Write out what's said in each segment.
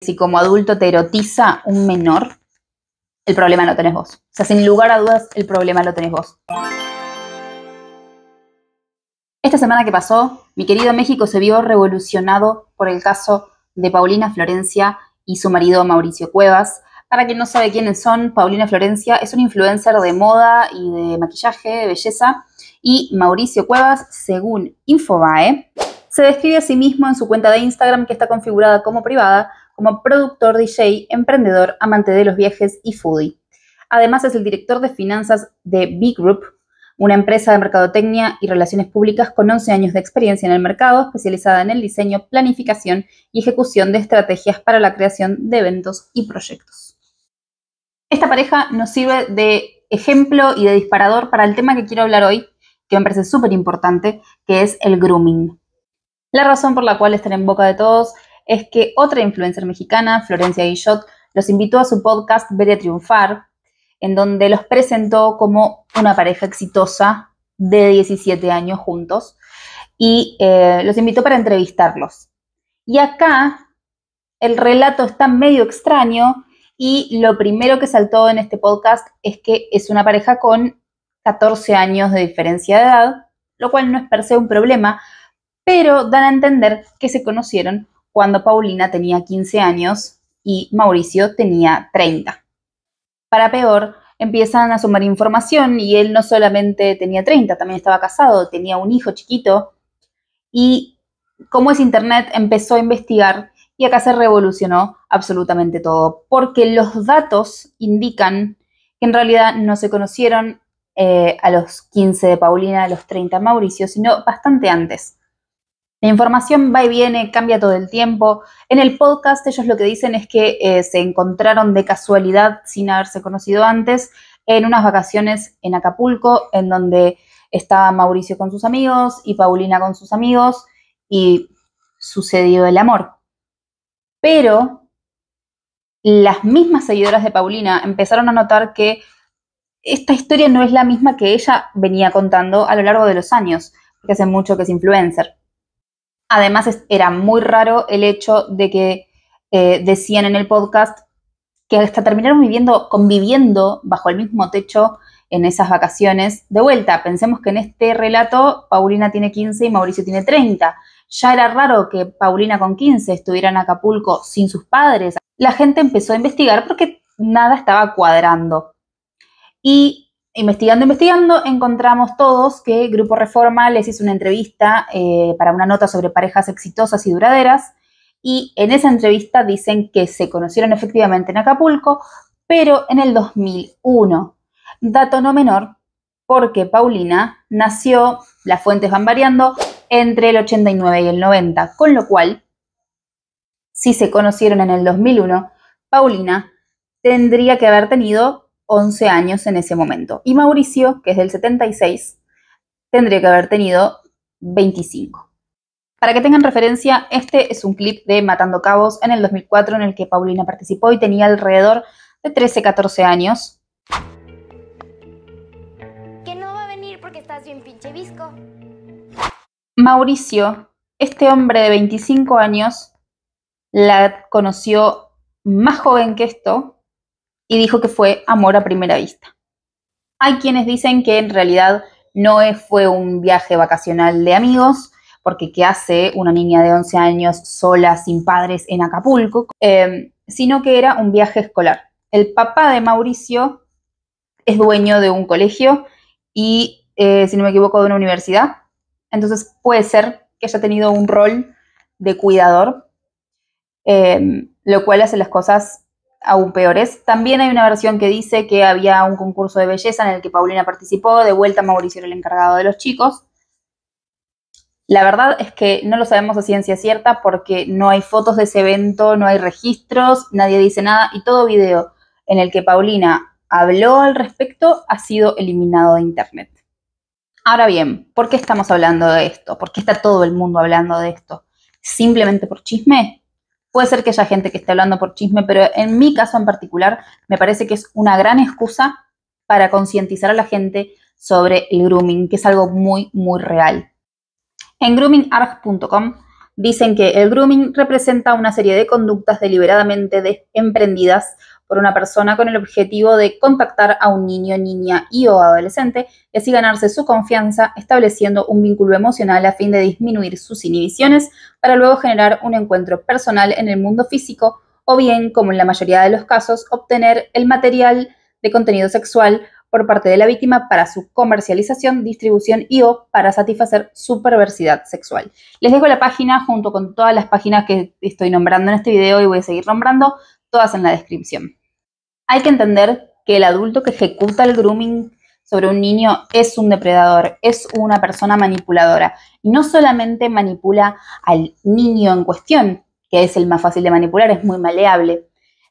Si como adulto te erotiza un menor, el problema lo tenés vos. O sea, sin lugar a dudas, el problema lo tenés vos. Esta semana que pasó, mi querido México se vio revolucionado por el caso de Paulina Florencia y su marido Mauricio Cuevas. Para quien no sabe quiénes son, Paulina Florencia es una influencer de moda y de maquillaje, de belleza, y Mauricio Cuevas, según Infobae, se describe a sí mismo en su cuenta de Instagram, que está configurada como privada, como productor, DJ, emprendedor, amante de los viajes y foodie. Además es el director de finanzas de B Group, una empresa de mercadotecnia y relaciones públicas con 11 años de experiencia en el mercado, especializada en el diseño, planificación y ejecución de estrategias para la creación de eventos y proyectos. Esta pareja nos sirve de ejemplo y de disparador para el tema que quiero hablar hoy, que me parece súper importante, que es el grooming. La razón por la cual están en boca de todos es que otra influencer mexicana, Florencia Guillot, los invitó a su podcast Vete a Triunfar, en donde los presentó como una pareja exitosa de 17 años juntos y los invitó para entrevistarlos. Y acá el relato está medio extraño y lo primero que saltó en este podcast es que es una pareja con 14 años de diferencia de edad, lo cual no es per se un problema, pero dan a entender que se conocieron cuando Paulina tenía 15 años y Mauricio tenía 30. Para peor, empiezan a sumar información y él no solamente tenía 30, también estaba casado, tenía un hijo chiquito y como es internet empezó a investigar y acá se revolucionó absolutamente todo, porque los datos indican que en realidad no se conocieron a los 15 de Paulina, a los 30 Mauricio, sino bastante antes. La información va y viene, cambia todo el tiempo. En el podcast ellos lo que dicen es que se encontraron de casualidad, sin haberse conocido antes, en unas vacaciones en Acapulco, en donde estaba Mauricio con sus amigos y Paulina con sus amigos, y sucedió el amor. Pero las mismas seguidoras de Paulina empezaron a notar que esta historia no es la misma que ella venía contando a lo largo de los años, porque hace mucho que es influencer. Además, era muy raro el hecho de que decían en el podcast que hasta terminaron conviviendo bajo el mismo techo en esas vacaciones. De vuelta, pensemos que en este relato Paulina tiene 15 y Mauricio tiene 30. Ya era raro que Paulina con 15 estuviera en Acapulco sin sus padres. La gente empezó a investigar porque nada estaba cuadrando. Y investigando, encontramos todos que Grupo Reforma les hizo una entrevista para una nota sobre parejas exitosas y duraderas, y en esa entrevista dicen que se conocieron efectivamente en Acapulco, pero en el 2001. Dato no menor, porque Paulina nació, las fuentes van variando, entre el 89 y el 90, con lo cual, si se conocieron en el 2001, Paulina tendría que haber tenido 11 años en ese momento. Y Mauricio, que es del 76, tendría que haber tenido 25. Para que tengan referencia, este es un clip de Matando Cabos en el 2004 en el que Paulina participó y tenía alrededor de 13-14 años. Que no va a venir porque estás bien pinche visco. Mauricio, este hombre de 25 años, la conoció más joven que esto y dijo que fue amor a primera vista. Hay quienes dicen que en realidad no fue un viaje vacacional de amigos, porque ¿qué hace una niña de 11 años sola, sin padres, en Acapulco? Sino que era un viaje escolar. El papá de Mauricio es dueño de un colegio y, si no me equivoco, de una universidad. Entonces puede ser que haya tenido un rol de cuidador, lo cual hace las cosas aún peores. También hay una versión que dice que había un concurso de belleza en el que Paulina participó, de vuelta Mauricio era el encargado de los chicos. La verdad es que no lo sabemos a ciencia cierta porque no hay fotos de ese evento, no hay registros, nadie dice nada y todo video en el que Paulina habló al respecto ha sido eliminado de internet. Ahora bien, ¿por qué estamos hablando de esto? ¿Por qué está todo el mundo hablando de esto? ¿Simplemente por chisme? Puede ser que haya gente que esté hablando por chisme, pero en mi caso en particular me parece que es una gran excusa para concientizar a la gente sobre el grooming, que es algo muy, muy real. En groomingarg.com dicen que el grooming representa una serie de conductas deliberadamente emprendidas por una persona con el objetivo de contactar a un niño, niña y o adolescente y así ganarse su confianza, estableciendo un vínculo emocional a fin de disminuir sus inhibiciones para luego generar un encuentro personal en el mundo físico o bien, como en la mayoría de los casos, obtener el material de contenido sexual por parte de la víctima para su comercialización, distribución y o para satisfacer su perversidad sexual. Les dejo la página junto con todas las páginas que estoy nombrando en este video y voy a seguir nombrando, todas en la descripción. Hay que entender que el adulto que ejecuta el grooming sobre un niño es un depredador, es una persona manipuladora. Y no solamente manipula al niño en cuestión, que es el más fácil de manipular, es muy maleable,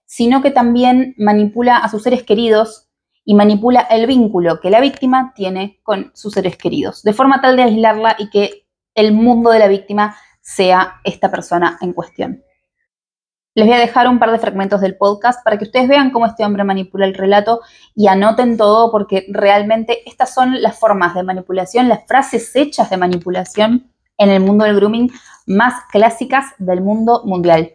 sino que también manipula a sus seres queridos y manipula el vínculo que la víctima tiene con sus seres queridos, de forma tal de aislarla y que el mundo de la víctima sea esta persona en cuestión. Les voy a dejar un par de fragmentos del podcast para que ustedes vean cómo este hombre manipula el relato y anoten todo, porque realmente estas son las formas de manipulación, las frases hechas de manipulación en el mundo del grooming más clásicas del mundo mundial.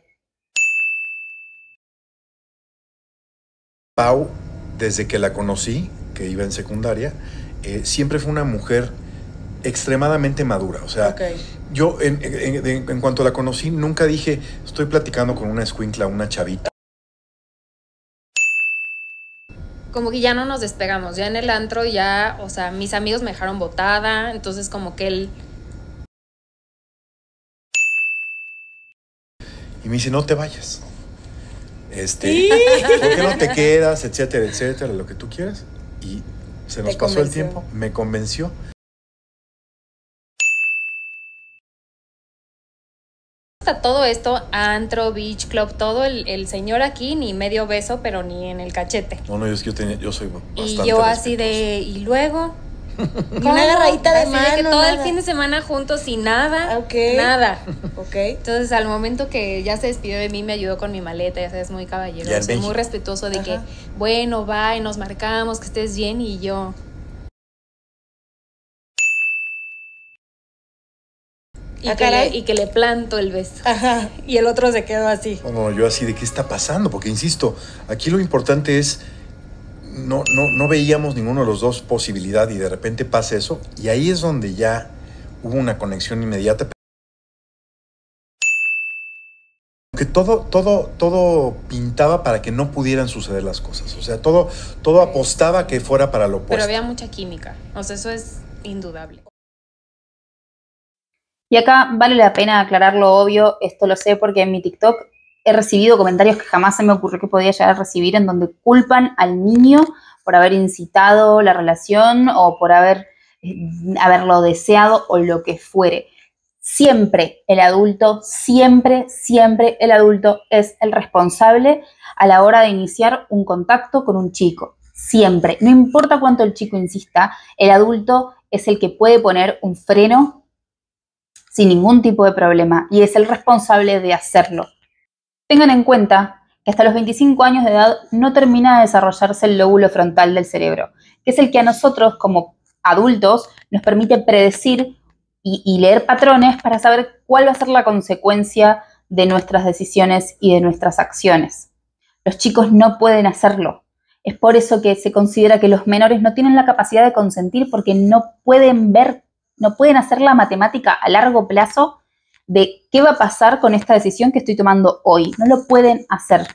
Pau, desde que la conocí, que iba en secundaria, siempre fue una mujer extremadamente madura. O sea, yo en cuanto la conocí, nunca dije, estoy platicando con una escuincla, una chavita. Como que ya no nos despegamos, ya en el antro ya, o sea, mis amigos me dejaron botada, entonces como que él... Y me dice, no te vayas. ¿Por qué no te quedas? Etcétera, etcétera, lo que tú quieras. Y se nos pasó el tiempo, me convenció. Todo esto, antro, beach club, todo el señor aquí ni medio beso, pero ni en el cachete. No, yo soy bastante y yo así respetuoso. y luego... Ni una agarradita de mano, de que todo nada. el fin de semana juntos y nada, nada. Entonces, al momento que ya se despidió de mí, me ayudó con mi maleta, ya sabes, muy caballeroso, muy respetuoso de que, bueno, bye, nos marcamos, que estés bien, y yo... Y que le planto el beso. Ajá. Y el otro se quedó así. No, yo así de qué está pasando, porque insisto, aquí lo importante es no veíamos ninguno de los dos posibilidad y de repente pasa eso y ahí es donde ya hubo una conexión inmediata. Que todo pintaba para que no pudieran suceder las cosas, o sea, todo apostaba que fuera para lo opuesto. Pero había mucha química, o sea, eso es indudable. Y acá vale la pena aclarar lo obvio, esto lo sé porque en mi TikTok he recibido comentarios que jamás se me ocurrió que podía llegar a recibir, en donde culpan al niño por haber incitado la relación o por haberlo deseado o lo que fuere. Siempre el adulto es el responsable a la hora de iniciar un contacto con un chico. Siempre. No importa cuánto el chico insista, el adulto es el que puede poner un freno sin ningún tipo de problema y es el responsable de hacerlo. Tengan en cuenta que hasta los 25 años de edad no termina de desarrollarse el lóbulo frontal del cerebro, que es el que a nosotros como adultos nos permite predecir y leer patrones para saber cuál va a ser la consecuencia de nuestras decisiones y de nuestras acciones. Los chicos no pueden hacerlo. Es por eso que se considera que los menores no tienen la capacidad de consentir, porque no pueden hacer la matemática a largo plazo de qué va a pasar con esta decisión que estoy tomando hoy. No lo pueden hacer.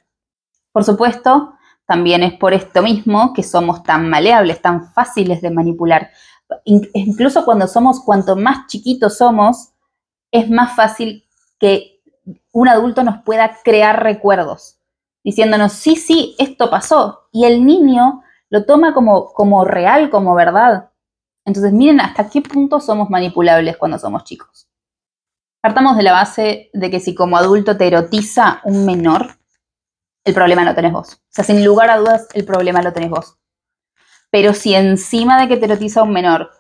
Por supuesto, también es por esto mismo que somos tan maleables, tan fáciles de manipular. Incluso cuanto más chiquitos somos, es más fácil que un adulto nos pueda crear recuerdos, diciéndonos, sí, esto pasó. Y el niño lo toma como real, como verdad. Entonces, miren hasta qué punto somos manipulables cuando somos chicos. Partamos de la base de que si como adulto te erotiza un menor, el problema lo tenés vos. O sea, sin lugar a dudas, el problema lo tenés vos. Pero si encima de que te erotiza un menor,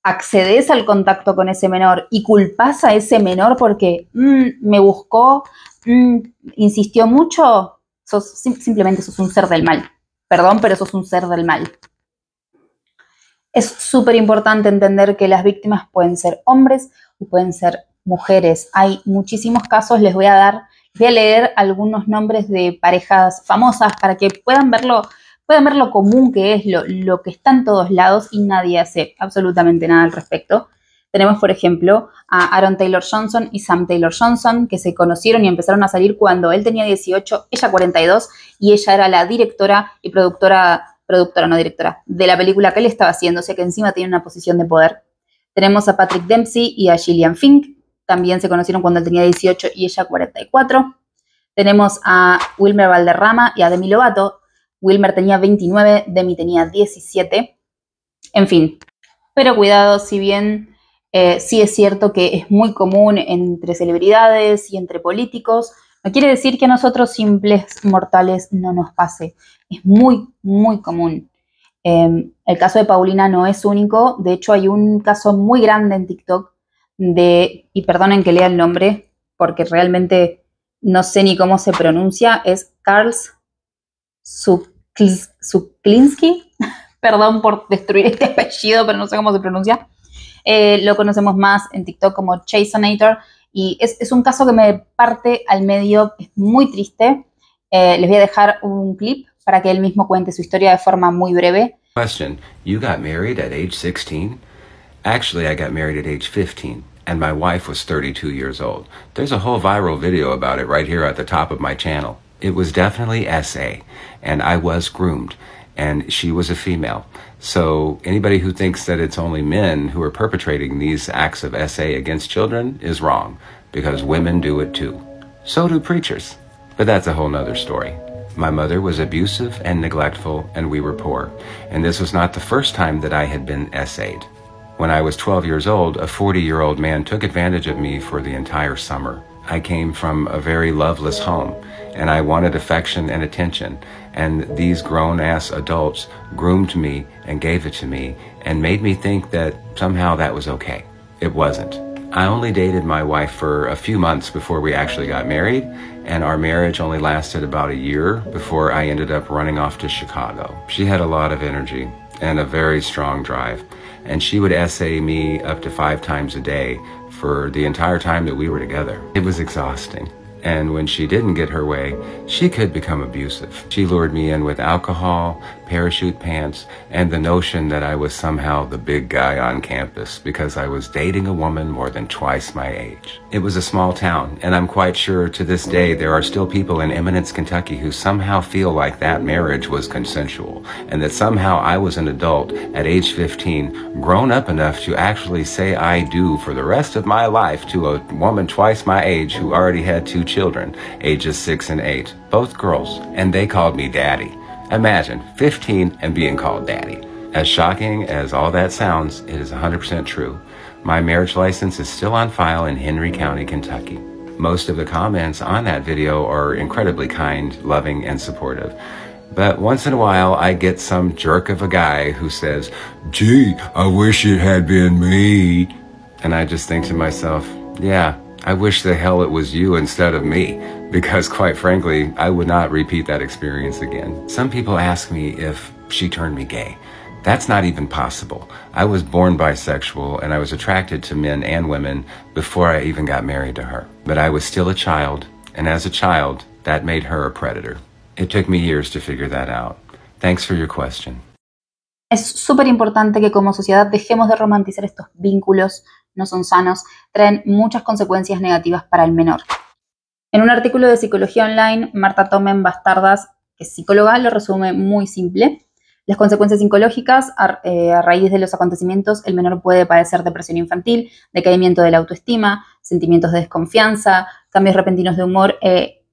accedes al contacto con ese menor y culpás a ese menor porque me buscó, insistió mucho, simplemente sos un ser del mal. Perdón, pero sos un ser del mal. Es súper importante entender que las víctimas pueden ser hombres y pueden ser mujeres. Hay muchísimos casos, voy a leer algunos nombres de parejas famosas para que puedan ver lo común que es, lo que está en todos lados y nadie hace absolutamente nada al respecto. Tenemos, por ejemplo, a Aaron Taylor Johnson y Sam Taylor Johnson, que se conocieron y empezaron a salir cuando él tenía 18, ella 42, y ella era la directora y productora, no directora, de la película que él estaba haciendo, o sea que encima tiene una posición de poder. Tenemos a Patrick Dempsey y a Gillian Fink, también se conocieron cuando él tenía 18 y ella 44. Tenemos a Wilmer Valderrama y a Demi Lovato. Wilmer tenía 29, Demi tenía 17. En fin, pero cuidado, si bien sí es cierto que es muy común entre celebridades y entre políticos, no quiere decir que a nosotros simples mortales no nos pase. Es muy, muy común. El caso de Paulina no es único. De hecho, hay un caso muy grande en TikTok y perdonen que lea el nombre, porque realmente no sé ni cómo se pronuncia, es Karl Suklinski. Perdón por destruir este apellido, pero no sé cómo se pronuncia. Lo conocemos más en TikTok como Chasenator, y es un caso que me parte al medio, es muy triste. Les voy a dejar un clip para que él mismo cuente su historia de forma muy breve. Question, you got married at age 16? Actually, I got married at age 15, and my wife was 32 years old. There's a whole viral video about it right here at the top of my channel. It was definitely SA, and I was groomed, and she was a female. So anybody who thinks that it's only men who are perpetrating these acts of SA against children is wrong, because women do it too. So do preachers. But that's a whole nother story. My mother was abusive and neglectful, and we were poor. And this was not the first time that I had been SA'd. When I was 12 years old, a 40-year-old man took advantage of me for the entire summer. I came from a very loveless home, and I wanted affection and attention. And these grown-ass adults groomed me and gave it to me and made me think that somehow that was okay. It wasn't. I only dated my wife for a few months before we actually got married, and our marriage only lasted about a year before I ended up running off to Chicago. She had a lot of energy and a very strong drive, and she would essay me up to 5 times a day for the entire time that we were together. It was exhausting. And when she didn't get her way, she could become abusive. She lured me in with alcohol, parachute pants, and the notion that I was somehow the big guy on campus because I was dating a woman more than twice my age. It was a small town, and I'm quite sure to this day there are still people in Eminence, Kentucky who somehow feel like that marriage was consensual, and that somehow I was an adult at age 15, grown up enough to actually say I do for the rest of my life to a woman twice my age who already had 2 children, ages 6 and 8, both girls, and they called me daddy. Imagine 15 and being called daddy. As shocking as all that sounds, it is 100% true. My marriage license is still on file in Henry County, Kentucky. Most of the comments on that video are incredibly kind, loving, and supportive. But once in a while, I get some jerk of a guy who says, "Gee, I wish it had been me." And I just think to myself, yeah, I wish the hell it was you instead of me, because quite frankly, I would not repeat that experience again. Some people ask me if she turned me gay. That's not even possible. I was born bisexual, and I was attracted to men and women before I even got married to her. But I was still a child, and as a child, that made her a predator. It took me years to figure that out. Thanks for your question. Es súper importante que como sociedad dejemos de romantizar estos vínculos, no son sanos, traen muchas consecuencias negativas para el menor. En un artículo de Psicología Online, Marta Tomen Bastardas, que es psicóloga, lo resume muy simple. Las consecuencias psicológicas, a raíz de los acontecimientos, el menor puede padecer depresión infantil, decaimiento de la autoestima, sentimientos de desconfianza, cambios repentinos de humor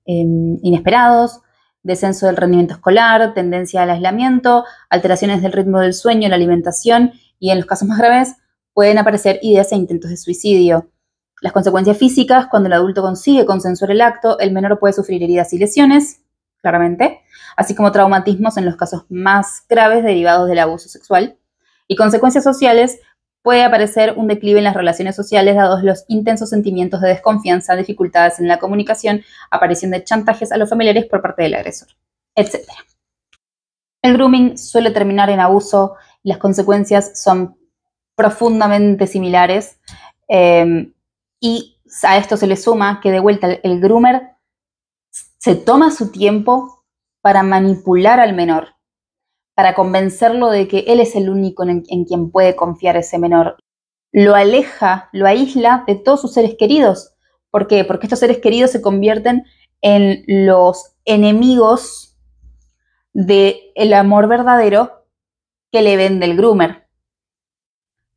inesperados, descenso del rendimiento escolar, tendencia al aislamiento, alteraciones del ritmo del sueño, la alimentación y, en los casos más graves, pueden aparecer ideas e intentos de suicidio. Las consecuencias físicas, cuando el adulto consigue consensuar el acto, el menor puede sufrir heridas y lesiones, claramente, así como traumatismos en los casos más graves derivados del abuso sexual. Y consecuencias sociales, puede aparecer un declive en las relaciones sociales dados los intensos sentimientos de desconfianza, dificultades en la comunicación, aparición de chantajes a los familiares por parte del agresor, etc. El grooming suele terminar en abuso y las consecuencias son profundamente similares y a esto se le suma que de vuelta el groomer se toma su tiempo para manipular al menor, para convencerlo de que él es el único en quien puede confiar ese menor. Lo aleja, lo aísla de todos sus seres queridos. ¿Por qué? Porque estos seres queridos se convierten en los enemigos del amor verdadero que le vende el groomer.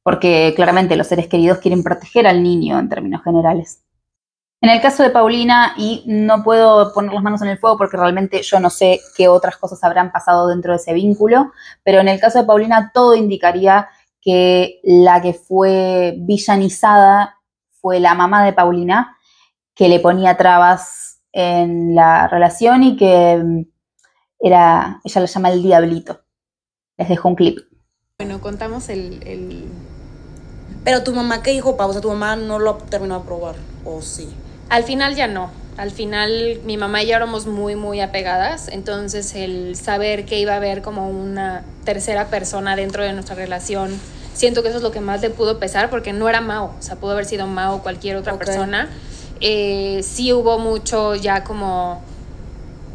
Porque claramente los seres queridos quieren proteger al niño en términos generales. En el caso de Paulina, y no puedo poner las manos en el fuego porque realmente yo no sé qué otras cosas habrán pasado dentro de ese vínculo, pero en el caso de Paulina todo indicaría que la que fue villanizada fue la mamá de Paulina, que le ponía trabas en la relación y que ella lo llama el diablito. Les dejo un clip. Bueno, contamos el... Pero tu mamá, ¿qué dijo, Pau? O sea, tu mamá no lo terminó de aprobar, ¿o sí? Al final ya no. Al final mi mamá y yo éramos muy, muy apegadas. Entonces el saber que iba a haber como una tercera persona dentro de nuestra relación, siento que eso es lo que más le pudo pesar, porque no era Mao. O sea, pudo haber sido Mao o cualquier otra persona. Sí hubo mucho ya como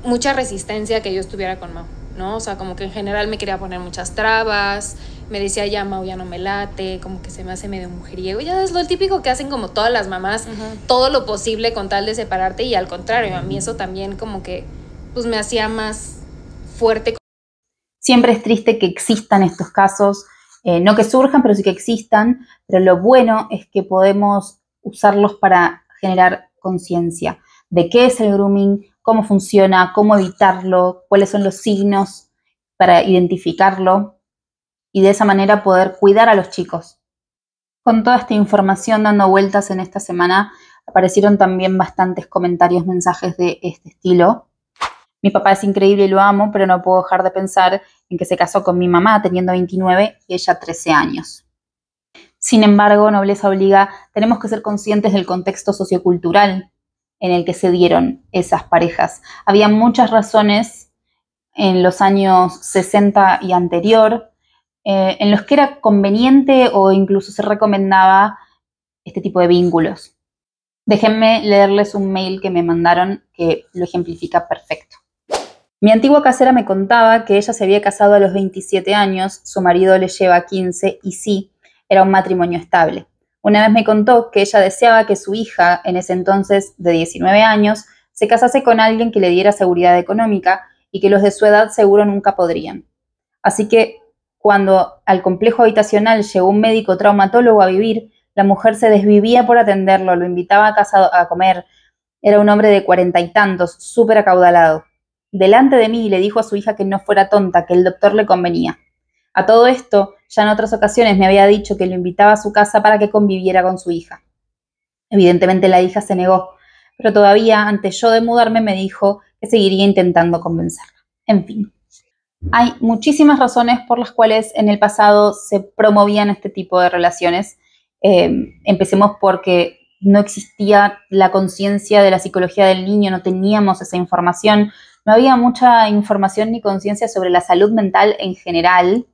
mucha resistencia que yo estuviera con Mao, ¿no? O sea, como que en general me quería poner muchas trabas. Me decía, ya Mau ya no me late, como que se me hace medio mujeriego. Ya es lo típico que hacen como todas las mamás, todo lo posible con tal de separarte, y al contrario, a mí eso también como que pues me hacía más fuerte. Siempre es triste que existan estos casos, no que surjan, pero sí que existan, pero lo bueno es que podemos usarlos para generar conciencia de qué es el grooming, cómo funciona, cómo evitarlo, cuáles son los signos para identificarlo, y de esa manera poder cuidar a los chicos. Con toda esta información dando vueltas en esta semana, aparecieron también bastantes comentarios, mensajes de este estilo. Mi papá es increíble y lo amo, pero no puedo dejar de pensar en que se casó con mi mamá teniendo 29 y ella 13 años. Sin embargo, nobleza obliga, tenemos que ser conscientes del contexto sociocultural en el que se dieron esas parejas. Había muchas razones en los años 60 y anterior, en los que era conveniente o incluso se recomendaba este tipo de vínculos. Déjenme leerles un mail que me mandaron que lo ejemplifica perfecto. Mi antigua casera me contaba que ella se había casado a los 27 años, su marido le lleva 15 y sí, era un matrimonio estable. Una vez me contó que ella deseaba que su hija, en ese entonces de 19 años, se casase con alguien que le diera seguridad económica y que los de su edad seguro nunca podrían. Así que cuando al complejo habitacional llegó un médico traumatólogo a vivir, la mujer se desvivía por atenderlo, lo invitaba a casa a comer. Era un hombre de 40 y tantos, súper acaudalado. Delante de mí le dijo a su hija que no fuera tonta, que el doctor le convenía. A todo esto, ya en otras ocasiones me había dicho que lo invitaba a su casa para que conviviera con su hija. Evidentemente la hija se negó, pero todavía antes yo de mudarme me dijo que seguiría intentando convencerla. En fin. Hay muchísimas razones por las cuales en el pasado se promovían este tipo de relaciones. Empecemos porque no existía la conciencia de la psicología del niño, no teníamos esa información, no había mucha información ni conciencia sobre la salud mental en general,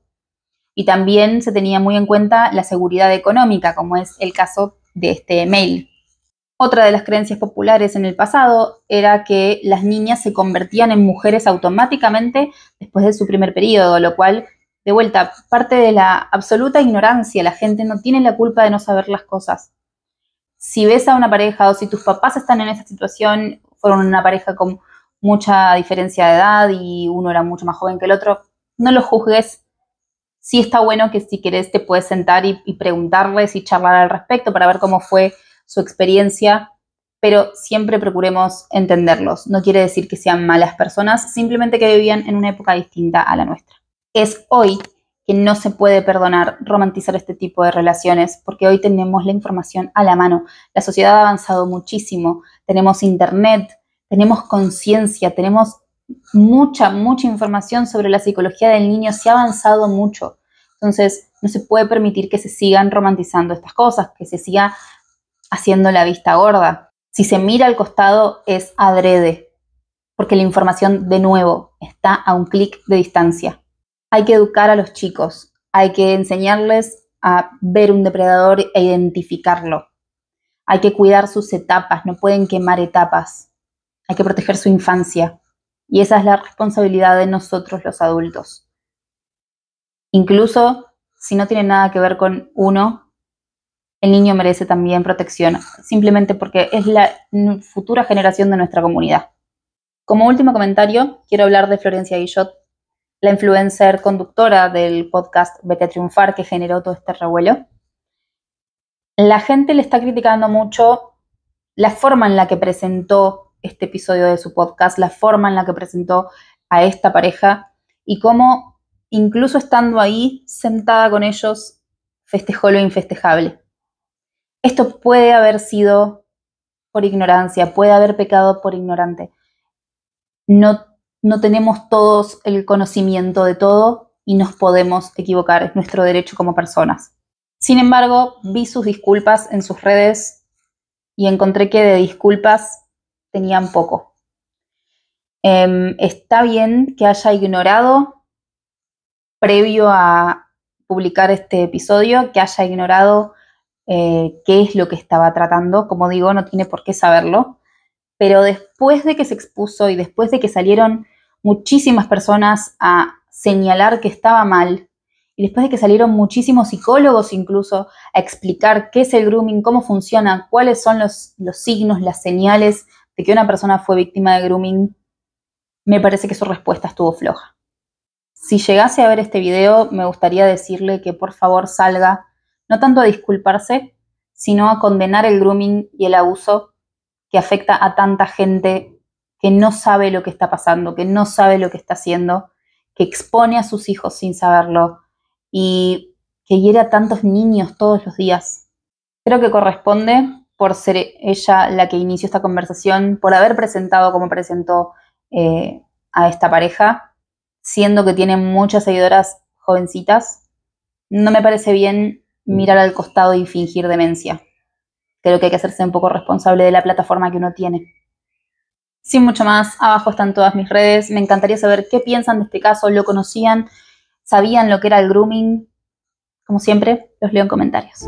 y también se tenía muy en cuenta la seguridad económica, como es el caso de este mail. Otra de las creencias populares en el pasado era que las niñas se convertían en mujeres automáticamente después de su primer periodo, lo cual, de vuelta, parte de la absoluta ignorancia. La gente no tiene la culpa de no saber las cosas. Si ves a una pareja o si tus papás están en esa situación, fueron una pareja con mucha diferencia de edad y uno era mucho más joven que el otro, no lo juzgues. Sí está bueno que si querés te puedes sentar y preguntarles y charlar al respecto para ver cómo fue su experiencia, pero siempre procuremos entenderlos. No quiere decir que sean malas personas, simplemente que vivían en una época distinta a la nuestra. Es hoy que no se puede perdonar romantizar este tipo de relaciones, porque hoy tenemos la información a la mano. La sociedad ha avanzado muchísimo, tenemos internet, tenemos conciencia, tenemos mucha información sobre la psicología del niño, se ha avanzado mucho. Entonces, no se puede permitir que se sigan romantizando estas cosas, que se siga haciendo la vista gorda. Si se mira al costado es adrede, porque la información, de nuevo, está a un clic de distancia. Hay que educar a los chicos, hay que enseñarles a ver un depredador e identificarlo, Hay que cuidar sus etapas, no pueden quemar etapas. Hay que proteger su infancia. Y esa es la responsabilidad de nosotros los adultos. Incluso si no tiene nada que ver con uno, el niño merece también protección, simplemente porque es la futura generación de nuestra comunidad. Como último comentario, quiero hablar de Florencia Guillot, la influencer conductora del podcast Vete a Triunfar, que generó todo este revuelo. La gente le está criticando mucho la forma en la que presentó este episodio de su podcast, la forma en la que presentó a esta pareja y cómo, incluso estando ahí, sentada con ellos, festejó lo infestejable. Esto puede haber sido por ignorancia, puede haber pecado por ignorante. No tenemos todos el conocimiento de todo y nos podemos equivocar, es nuestro derecho como personas. Sin embargo, vi sus disculpas en sus redes y encontré que de disculpas tenían poco. Está bien que haya ignorado, previo a publicar este episodio, que haya ignorado qué es lo que estaba tratando. Como digo, no tiene por qué saberlo. Pero después de que se expuso y después de que salieron muchísimas personas a señalar que estaba mal, y después de que salieron muchísimos psicólogos incluso a explicar qué es el grooming, cómo funciona, cuáles son los signos, las señales de que una persona fue víctima de grooming, me parece que su respuesta estuvo floja. Si llegase a ver este video, me gustaría decirle que por favor salga, no tanto a disculparse, sino a condenar el grooming y el abuso que afecta a tanta gente que no sabe lo que está pasando, que no sabe lo que está haciendo, que expone a sus hijos sin saberlo y que hiere a tantos niños todos los días. Creo que corresponde, por ser ella la que inició esta conversación, por haber presentado como presentó a esta pareja, siendo que tiene muchas seguidoras jovencitas, no me parece bien mirar al costado y fingir demencia. Creo que hay que hacerse un poco responsable de la plataforma que uno tiene. Sin mucho más, abajo están todas mis redes. Me encantaría saber qué piensan de este caso. ¿Lo conocían? ¿Sabían lo que era el grooming? Como siempre, los leo en comentarios.